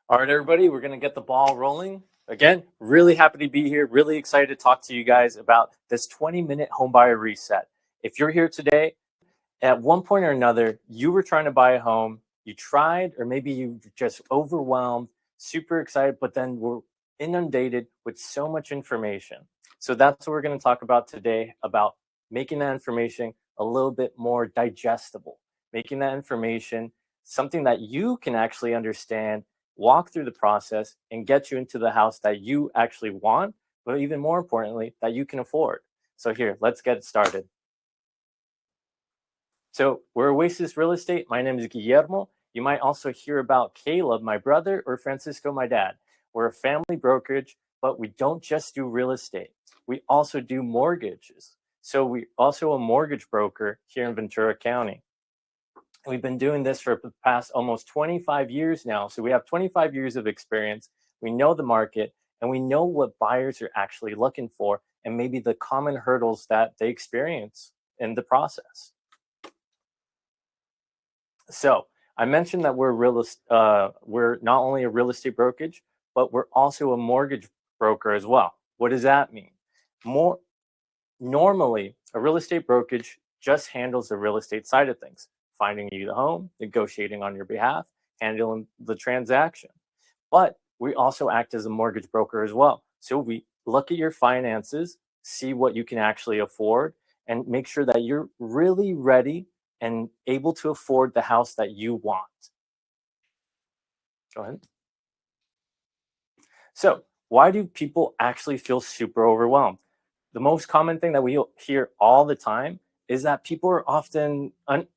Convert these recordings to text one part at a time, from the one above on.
All right, everybody, we're going to get the ball rolling. Again, really happy to be here. Really excited to talk to you guys about this 20-minute homebuyer reset. If you're here today, at one point or another, you were trying to buy a home, you tried, or maybe you just overwhelmed, super excited, but then were inundated with so much information. So that's what we're going to talk about today, about making that information a little bit more digestible, making that information something that you can actually understand, walk through the process, and get you into the house that you actually want, but even more importantly, that you can afford. So here, let's get started. So we're Oasis Real Estate. My name is Guillermo. You might also hear about Caleb, my brother, or Francisco, my dad. We're a family brokerage, but we don't just do real estate. We also do mortgages. So we're also a mortgage broker here in Ventura County. We've been doing this for the past almost 25 years now. So we have 25 years of experience. We know the market, and we know what buyers are actually looking for, and maybe the common hurdles that they experience in the process. So I mentioned that we're not only a real estate brokerage, but we're also a mortgage broker as well. What does that mean? Normally, a real estate brokerage just handles the real estate side of things, finding you the home, negotiating on your behalf, handling the transaction. But we also act as a mortgage broker as well. So we look at your finances, see what you can actually afford, and make sure that you're really ready and able to afford the house that you want. Go ahead. So why do people actually feel super overwhelmed? The most common thing that we hear all the time is that people are often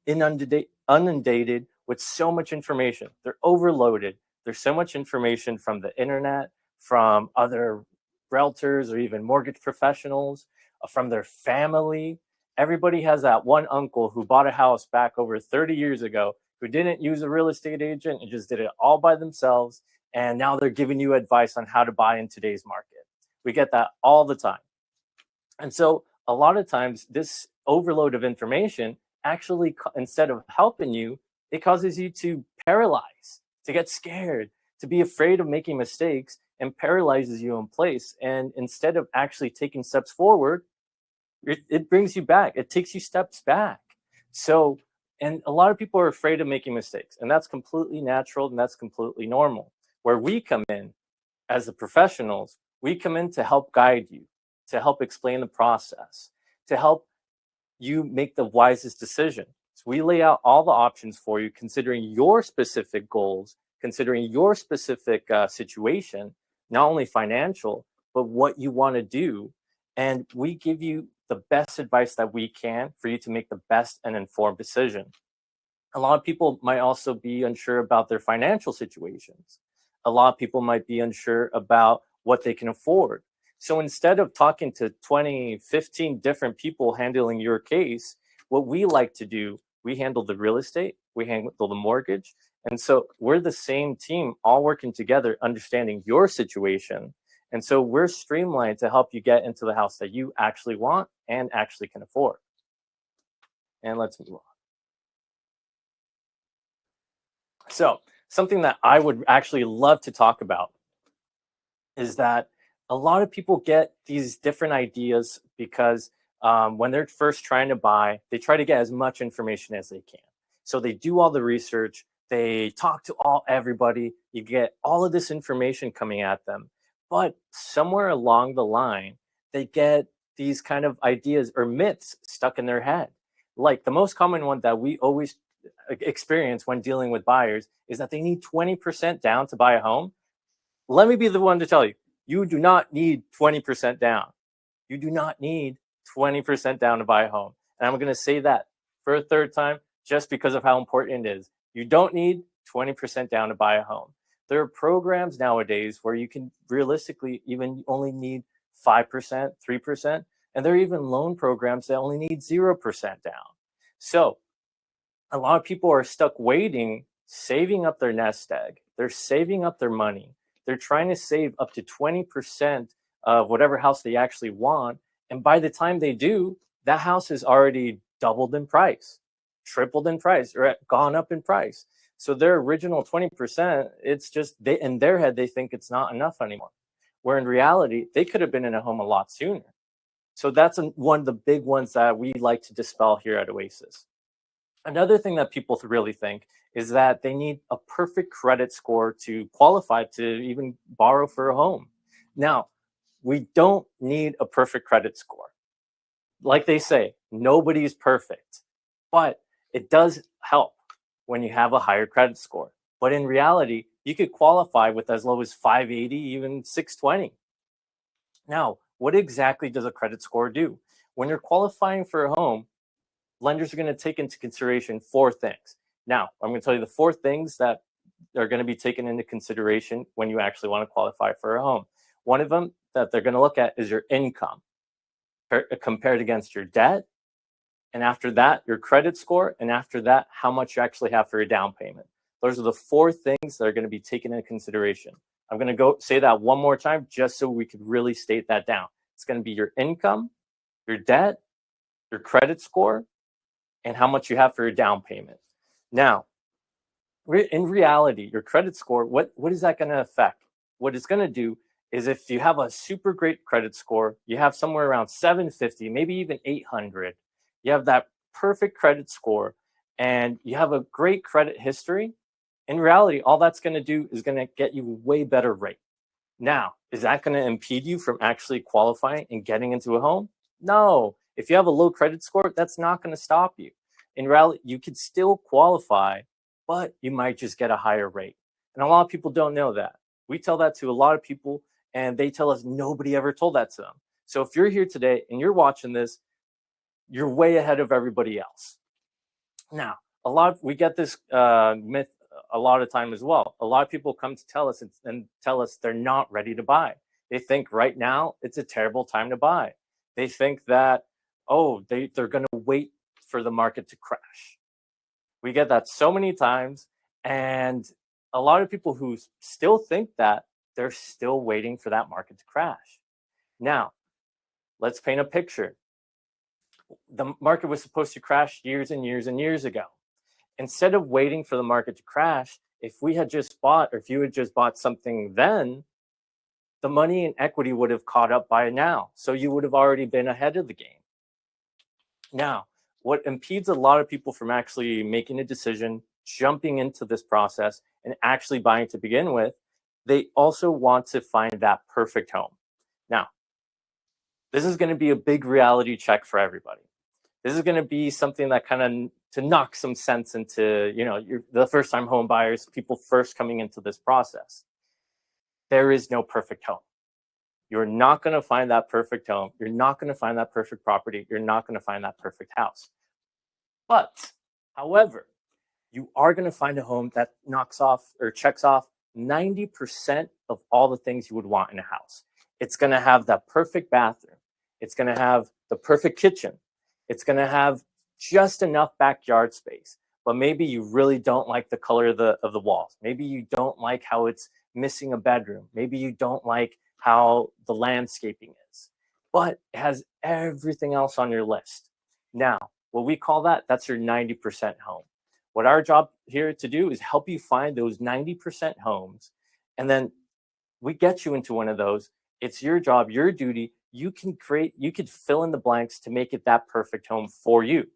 inundated with so much information. They're overloaded. There's so much information from the internet, from other realtors or even mortgage professionals, from their family. Everybody has that one uncle who bought a house back over 30 years ago who didn't use a real estate agent and just did it all by themselves. And now they're giving you advice on how to buy in today's market. We get that all the time. And so a lot of times this overload of information actually, instead of helping you, it causes you to paralyze, to get scared, to be afraid of making mistakes, and paralyzes you in place. And instead of actually taking steps forward, it brings you back. It takes you steps back. So, and a lot of people are afraid of making mistakes, and that's completely natural and that's completely normal. Where we come in as the professionals, we come in to help guide you, to help explain the process, to help you make the wisest decision. So we lay out all the options for you, considering your specific goals, considering your specific situation, not only financial, but what you want to do. And we give you the best advice that we can for you to make the best and informed decision. A lot of people might also be unsure about their financial situations. A lot of people might be unsure about what they can afford. So instead of talking to 20, 15 different people handling your case, what we like to do, we handle the real estate, we handle the mortgage. And so we're the same team, all working together, understanding your situation. And so we're streamlined to help you get into the house that you actually want and actually can afford. And let's move on. So something that I would actually love to talk about is that a lot of people get these different ideas because when they're first trying to buy, they try to get as much information as they can. So they do all the research, they talk to everybody, you get all of this information coming at them. But somewhere along the line, they get these kind of ideas or myths stuck in their head. Like the most common one that we always experience when dealing with buyers is that they need 20% down to buy a home. Let me be the one to tell you, you do not need 20% down. You do not need 20% down to buy a home. And I'm going to say that for a third time, just because of how important it is. You don't need 20% down to buy a home. There are programs nowadays where you can realistically even only need 5%, 3%, and there are even loan programs that only need 0% down. So a lot of people are stuck waiting, saving up their nest egg. They're saving up their money. They're trying to save up to 20% of whatever house they actually want. And by the time they do, that house is already doubled in price, tripled in price, or gone up in price. So their original 20%, it's just they in their head they think it's not enough anymore. Where in reality, they could have been in a home a lot sooner. So that's one of the big ones that we like to dispel here at Oasis. Another thing that people really think is that they need a perfect credit score to qualify to even borrow for a home. Now, we don't need a perfect credit score. Like they say, nobody's perfect, but it does help when you have a higher credit score. But in reality, you could qualify with as low as 580, even 620. Now, what exactly does a credit score do? When you're qualifying for a home, lenders are going to take into consideration 4 things. Now, I'm going to tell you the 4 things that are going to be taken into consideration when you actually want to qualify for a home. One of them that they're going to look at is your income compared against your debt. And after that, your credit score. And after that, how much you actually have for your down payment. Those are the 4 things that are going to be taken into consideration. I'm going to go say that one more time just so we could really state that down. It's going to be your income, your debt, your credit score, and how much you have for your down payment. Now, in reality, your credit score, what is that going to affect? What it's going to do is if you have a super great credit score, you have somewhere around 750, maybe even 800, you have that perfect credit score, and you have a great credit history, in reality, all that's going to do is going to get you a way better rate. Now, is that going to impede you from actually qualifying and getting into a home? No. If you have a low credit score, that's not going to stop you. In reality, you could still qualify, but you might just get a higher rate. And a lot of people don't know that. We tell that to a lot of people, and they tell us nobody ever told that to them. So if you're here today and you're watching this, you're way ahead of everybody else. Now, we get this myth a lot of time as well. A lot of people come to tell us and tell us they're not ready to buy. They think right now it's a terrible time to buy. They think that, they're going to wait for the market to crash. We get that so many times, and a lot of people who still think that, they're still waiting for that market to crash. Now, let's paint a picture. The market was supposed to crash years and years and years ago. Instead of waiting for the market to crash, if you had just bought something then, the money and equity would have caught up by now. So you would have already been ahead of the game. Now, what impedes a lot of people from actually making a decision, jumping into this process, and actually buying to begin with, they also want to find that perfect home. Now, this is going to be a big reality check for everybody. This is going to be something that kind of to knock some sense into, the first time home buyers, people first coming into this process. There is no perfect home. You're not going to find that perfect home. You're not going to find that perfect property. You're not going to find that perfect house. But, however, you are going to find a home that knocks off or checks off 90% of all the things you would want in a house. It's going to have that perfect bathroom. It's going to have the perfect kitchen. It's going to have just enough backyard space. But maybe you really don't like the color of the walls. Maybe you don't like how it's missing a bedroom. Maybe you don't like how the landscaping is. But it has everything else on your list. Now, what we call that's your 90% home. What our job here to do is help you find those 90% homes, and then we get you into one of those. It's your job, your duty. You could fill in the blanks to make it that perfect home for you.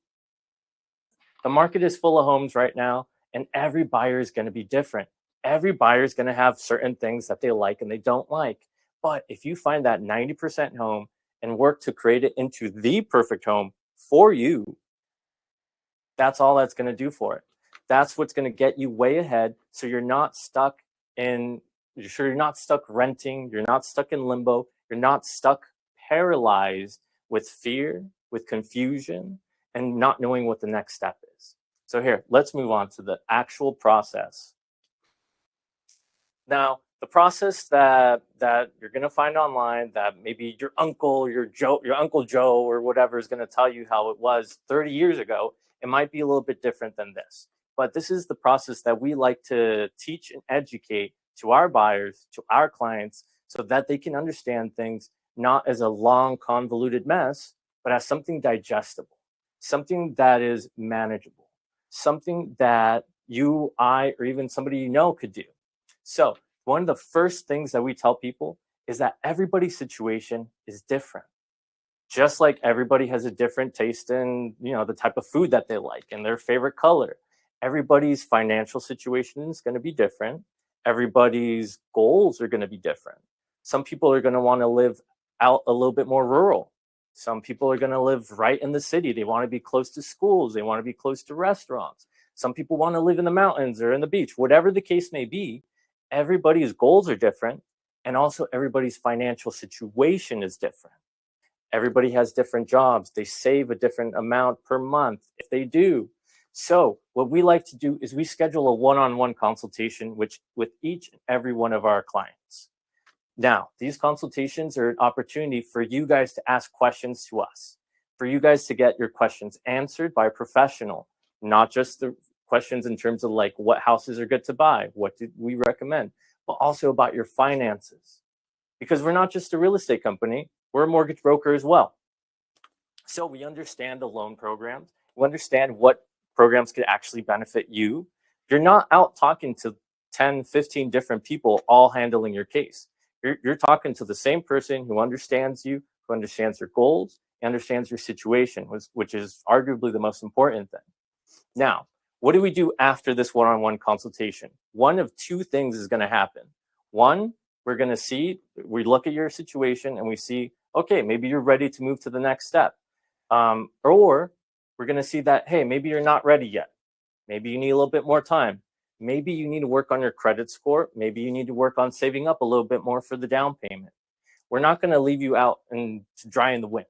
The market is full of homes right now, and every buyer is going to be different. Every buyer is going to have certain things that they like and they don't like. But if you find that 90% home and work to create it into the perfect home for you, that's all that's going to do for it. That's what's going to get you way ahead, so you're not stuck renting, you're not stuck in limbo, you're not stuck paralyzed with fear, with confusion, and not knowing what the next step is. So here, let's move on to the actual process. Now, the process that you're going to find online, that maybe your Uncle Joe or whatever is going to tell you how it was 30 years ago, it might be a little bit different than this. But this is the process that we like to teach and educate to our buyers, to our clients, so that they can understand things not as a long, convoluted mess, but as something digestible, something that is manageable, something that you, I, or even somebody you know could do. So one of the first things that we tell people is that everybody's situation is different. Just like everybody has a different taste in, the type of food that they like and their favorite color. Everybody's financial situation is going to be different. Everybody's goals are going to be different. Some people are going to want to live out a little bit more rural. Some people are going to live right in the city. They want to be close to schools. They want to be close to restaurants. Some people want to live in the mountains or in the beach. Whatever the case may be, everybody's goals are different. And also everybody's financial situation is different. Everybody has different jobs. They save a different amount per month if they do. So what we like to do is we schedule a one-on-one consultation with each and every one of our clients. Now, these consultations are an opportunity for you guys to ask questions to us, for you guys to get your questions answered by a professional, not just the questions in terms of like what houses are good to buy, what do we recommend, but also about your finances. Because we're not just a real estate company, we're a mortgage broker as well. So we understand the loan programs. We understand what programs could actually benefit you. You're not out talking to 10, 15 different people all handling your case. You're talking to the same person who understands you, who understands your goals, understands your situation, which is arguably the most important thing. Now, what do we do after this one-on-one consultation? One of two things is going to happen. One, we look at your situation and we see, okay, maybe you're ready to move to the next step. Or we're going to see that, hey, maybe you're not ready yet. Maybe you need a little bit more time. Maybe you need to work on your credit score. Maybe you need to work on saving up a little bit more for the down payment. We're not going to leave you out to dry in the wind.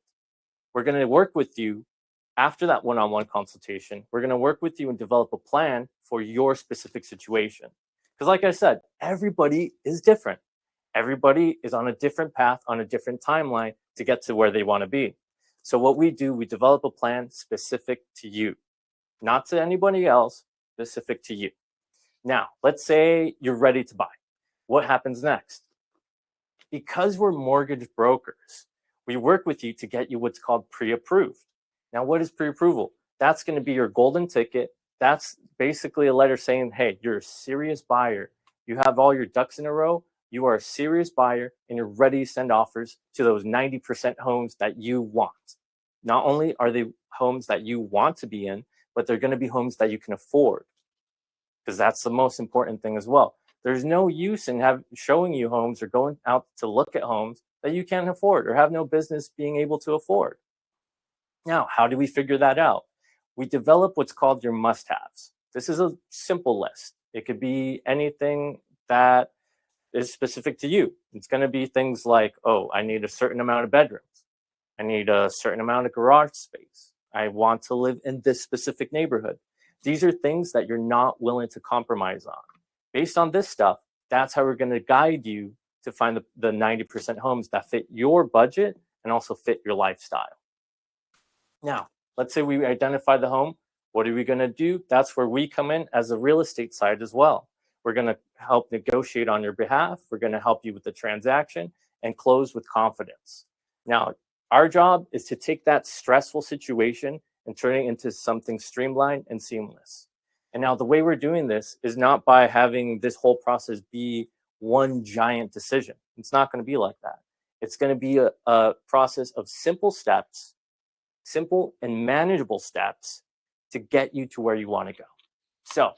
We're going to work with you after that one-on-one consultation. We're going to work with you and develop a plan for your specific situation. Because like I said, everybody is different. Everybody is on a different path, on a different timeline to get to where they want to be. So what we do, we develop a plan specific to you, not to anybody else, specific to you. Now, let's say you're ready to buy. What happens next? Because we're mortgage brokers, we work with you to get you what's called pre-approved. Now, what is pre-approval? That's going to be your golden ticket. That's basically a letter saying, hey, you're a serious buyer. You have all your ducks in a row. You are a serious buyer and you're ready to send offers to those 90% homes that you want. Not only are they homes that you want to be in, but they're going to be homes that you can afford. Because that's the most important thing as well. There's no use in showing you homes or going out to look at homes that you can't afford or have no business being able to afford. Now, how do we figure that out? We develop what's called your must-haves. This is a simple list. It could be anything that is specific to you. It's going to be things like, oh, I need a certain amount of bedrooms. I need a certain amount of garage space. I want to live in this specific neighborhood. These are things that you're not willing to compromise on. Based on this stuff, that's how we're going to guide you to find the 90% homes that fit your budget and also fit your lifestyle. Now, let's say we identify the home. What are we going to do? That's where we come in as a real estate side as well. We're going to help negotiate on your behalf. We're going to help you with the transaction and close with confidence. Now, our job is to take that stressful situation and turn it into something streamlined and seamless. And now the way we're doing this is not by having this whole process be one giant decision. It's not going to be like that. It's going to be a process of simple steps, simple and manageable steps to get you to where you want to go. So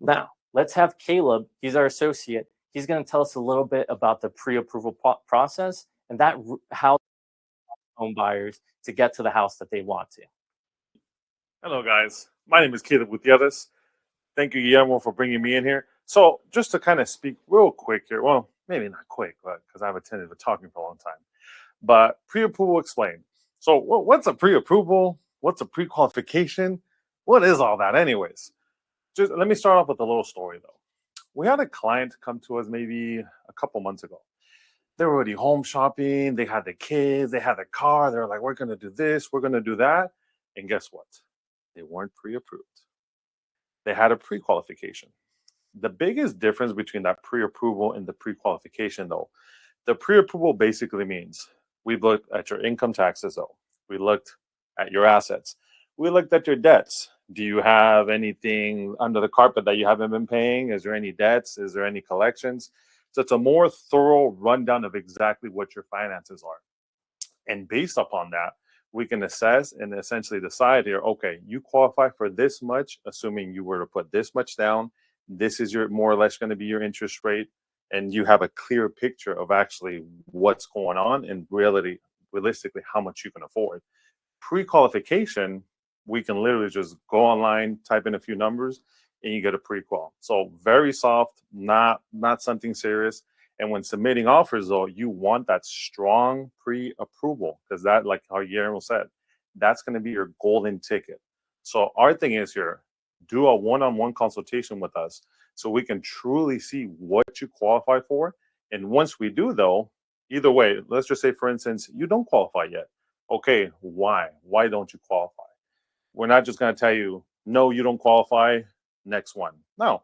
now let's have Caleb. He's our associate. He's going to tell us a little bit about the pre-approval process and how home buyers to get to the house that they want to. Hello, guys. My name is Caleb Gutierrez. Thank you, Guillermo, for bringing me in here. So just to kind of speak real quick here, well, maybe not quick, but because I've attended to talking for a long time, but pre-approval explained. So what's a pre-approval? What's a pre-qualification? What is all that anyways? Just let me start off with a little story, though. We had a client come to us maybe a couple months ago. They were already home shopping. They had the kids. They had the car. They were like, we're going to do this. We're going to do that. And guess what? They weren't pre-approved. They had a pre-qualification. The biggest difference between that pre-approval and the pre-qualification, though, the pre-approval basically means we looked at your income taxes, though. We looked at your assets. We looked at your debts. Do you have anything under the carpet that you haven't been paying? Is there any debts? Is there any collections? So it's a more thorough rundown of exactly what your finances are. And based upon that, we can assess and essentially decide here, okay, you qualify for this much, assuming you were to put this much down. This is your more or less going to be your interest rate. And you have a clear picture of actually what's going on and realistically how much you can afford. Pre-qualification, we can literally just go online, type in a few numbers, and you get a pre-qual. So very soft, not something serious. And when submitting offers, though, you want that strong pre-approval because that, like how Guillermo said, that's going to be your golden ticket. So our thing is here, do a one-on-one consultation with us so we can truly see what you qualify for. And once we do, though, either way, let's just say, for instance, you don't qualify yet. Okay, why? Why don't you qualify? We're not just going to tell you, no, you don't qualify, next one. No,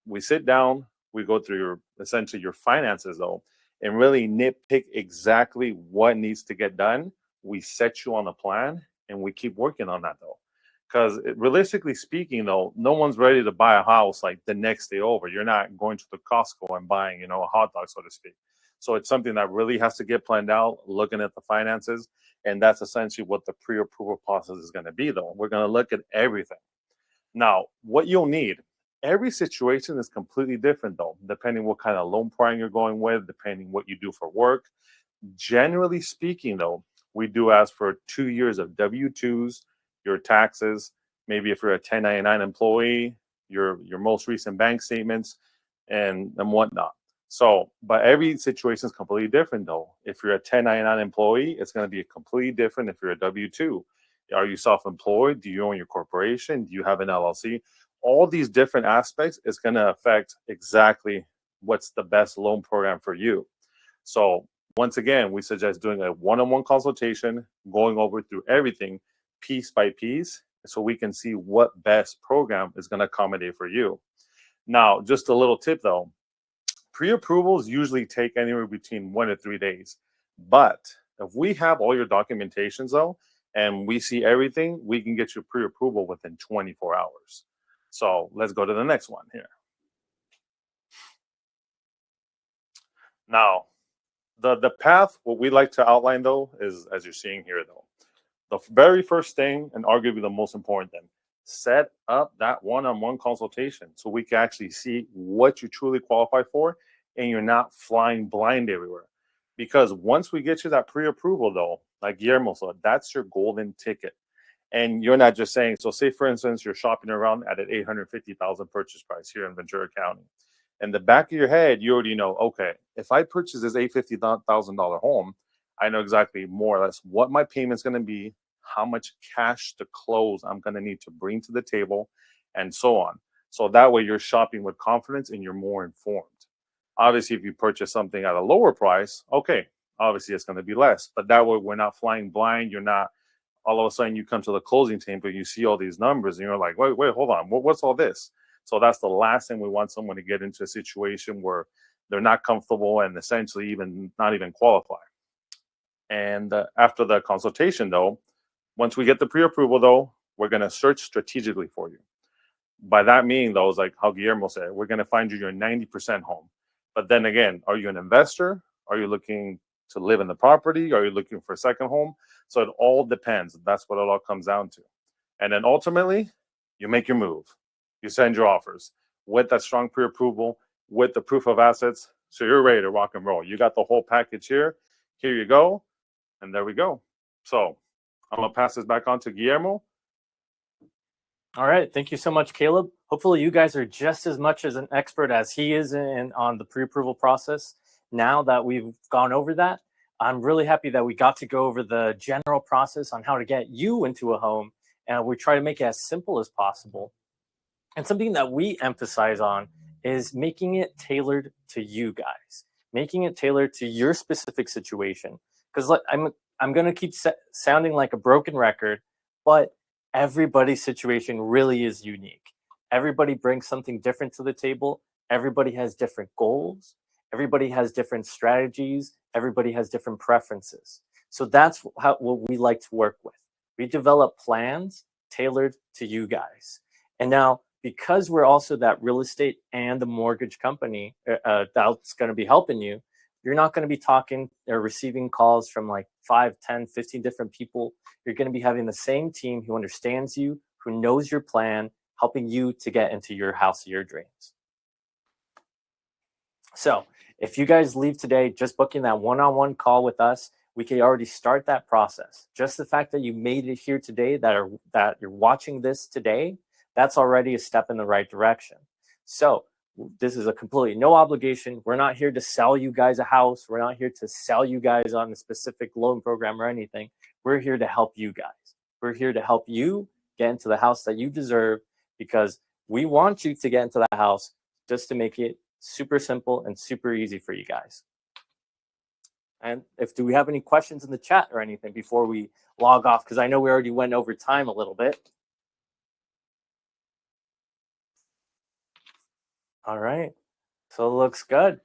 we sit down, we go through essentially your finances though, and really nitpick exactly what needs to get done. We set you on a plan and we keep working on that though. Because realistically speaking though, no one's ready to buy a house like the next day over. You're not going to the Costco and buying, a hot dog, so to speak. So it's something that really has to get planned out, looking at the finances. And that's essentially what the pre-approval process is going to be though. We're going to look at everything. Now, what you'll need, every situation is completely different though, depending what kind of loan program you're going with, depending what you do for work. Generally speaking though, we do ask for 2 years of W-2s, your taxes, maybe if you're a 1099 employee, your most recent bank statements and whatnot. So, but every situation is completely different though. If you're a 1099 employee, it's going to be completely different if you're a W-2. Are you self-employed? Do you own your corporation? Do you have an LLC? All these different aspects is going to affect exactly what's the best loan program for you. So once again, we suggest doing a one-on-one consultation, going over through everything piece by piece, so we can see what best program is going to accommodate for you. Now, just a little tip though, pre-approvals usually take anywhere between 1 to 3 days. But if we have all your documentations though, and we see everything, we can get you pre-approval within 24 hours. So let's go to the next one here. Now, the path, what we like to outline though, is as you're seeing here though. The very first thing, and arguably the most important thing, set up that one-on-one consultation so we can actually see what you truly qualify for and you're not flying blind everywhere. Because once we get you that pre-approval though, like Guillermo said, that's your golden ticket. And you're not just saying, so say for instance, you're shopping around at an $850,000 purchase price here in Ventura County. In the back of your head, you already know, okay, if I purchase this $850,000 home, I know exactly more or less what my payment's going to be, how much cash to close I'm going to need to bring to the table, and so on. So that way you're shopping with confidence and you're more informed. Obviously, if you purchase something at a lower price, okay, obviously it's going to be less. But that way we're not flying blind. You're not, all of a sudden you come to the closing table, you see all these numbers and you're like, wait, hold on. What's all this? So that's the last thing we want someone to get into a situation where they're not comfortable and essentially not even qualify. And after the consultation though, once we get the pre-approval though, we're going to search strategically for you. By that meaning though, is like how Guillermo said, we're going to find you your 90% home. But then again, are you an investor? Are you looking to live in the property? Are you looking for a second home? So it all depends. That's what it all comes down to. And then ultimately, you make your move. You send your offers with that strong pre-approval, with the proof of assets. So you're ready to rock and roll. You got the whole package here. Here you go. And there we go. So I'm going to pass this back on to Guillermo. All right. Thank you so much, Caleb. Hopefully you guys are just as much as an expert as he is on the pre-approval process. Now that we've gone over that, I'm really happy that we got to go over the general process on how to get you into a home. And we try to make it as simple as possible. And something that we emphasize on is making it tailored to you guys, making it tailored to your specific situation. Because I'm going to keep sounding like a broken record, but everybody's situation really is unique. Everybody brings something different to the table. Everybody has different goals. Everybody has different strategies. Everybody has different preferences. So that's what we like to work with. We develop plans tailored to you guys. And now, because we're also that real estate and the mortgage company that's going to be helping you, you're not going to be talking or receiving calls from like 5, 10, 15 different people. You're going to be having the same team who understands you, who knows your plan, helping you to get into your house of your dreams. So if you guys leave today just booking that one-on-one call with us, we can already start that process. Just the fact that you made it here today, that you're watching this today, that's already a step in the right direction. So this is a completely no obligation. We're not here to sell you guys a house. We're not here to sell you guys on a specific loan program or anything. We're here to help you guys. We're here to help you get into the house that you deserve, because we want you to get into that house just to make it super simple and super easy for you guys. And do we have any questions in the chat or anything before we log off? Because I know we already went over time a little bit. All right. So it looks good.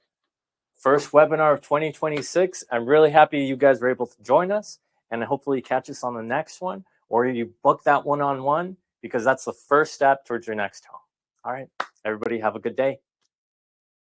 First webinar of 2026. I'm really happy you guys were able to join us, and hopefully catch us on the next one, or you book that one-on-one, because that's the first step towards your next home. All right. Everybody have a good day.